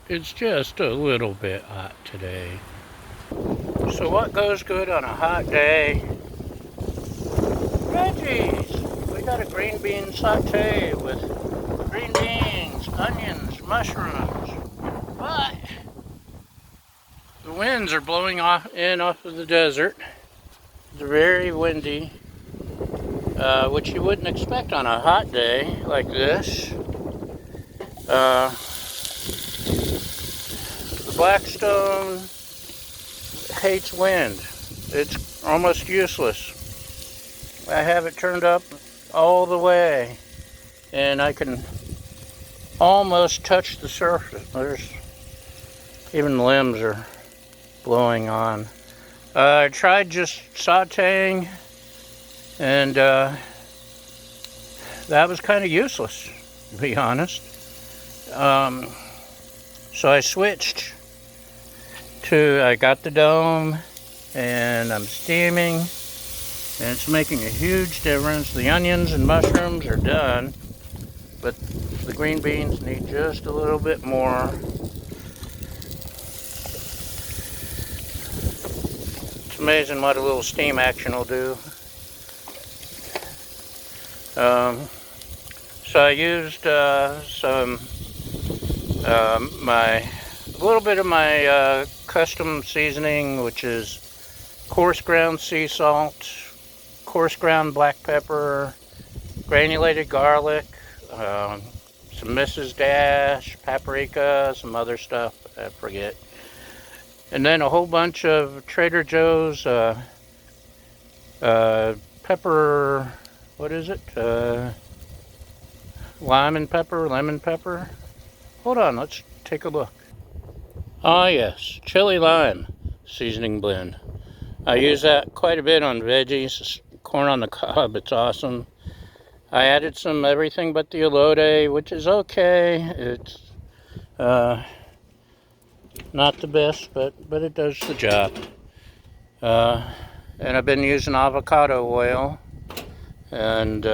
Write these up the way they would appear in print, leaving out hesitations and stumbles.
It's just a little bit hot today. So what goes good on a hot day? Veggies! We got a green bean saute with green beans, onions, mushrooms. But the winds are blowing off of the desert. It's very windy, which you wouldn't expect on a hot day like this. The Blackstone hates wind. It's almost useless. I have it turned up all the way, and I can almost touch the surface. There's even limbs are blowing on. I tried just sauteing, and that was kind of useless, to be honest. So I switched to, I got the dome, and I'm steaming, and it's making a huge difference. The onions and mushrooms are done, but the green beans need just a little bit more. It's amazing what a little steam action will do. So I used a little bit of my custom seasoning, which is coarse ground sea salt, coarse ground black pepper, granulated garlic, some Mrs. Dash, paprika, some other stuff I forget, and then a whole bunch of Trader Joe's pepper. What is it? Lemon pepper. Hold on, let's take a look. Ah yes, chili lime seasoning blend. I use that quite a bit on veggies, corn on the cob, it's awesome. I added some everything but the elote, which is okay. It's not the best, but it does the job. And I've been using avocado oil, and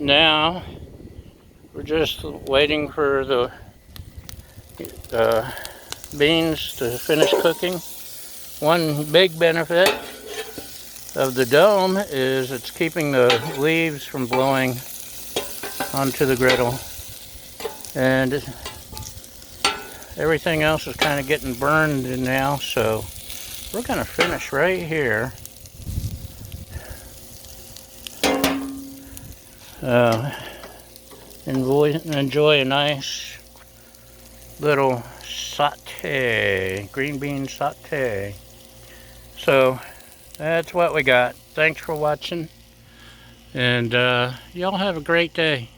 now we're just waiting for the beans to finish cooking. One big benefit of the dome is it's keeping the leaves from blowing onto the griddle, and everything else is kind of getting burned in now, so we're going to finish right here. Enjoy a nice little saute, green bean saute. So that's what we got. Thanks for watching, and y'all have a great day.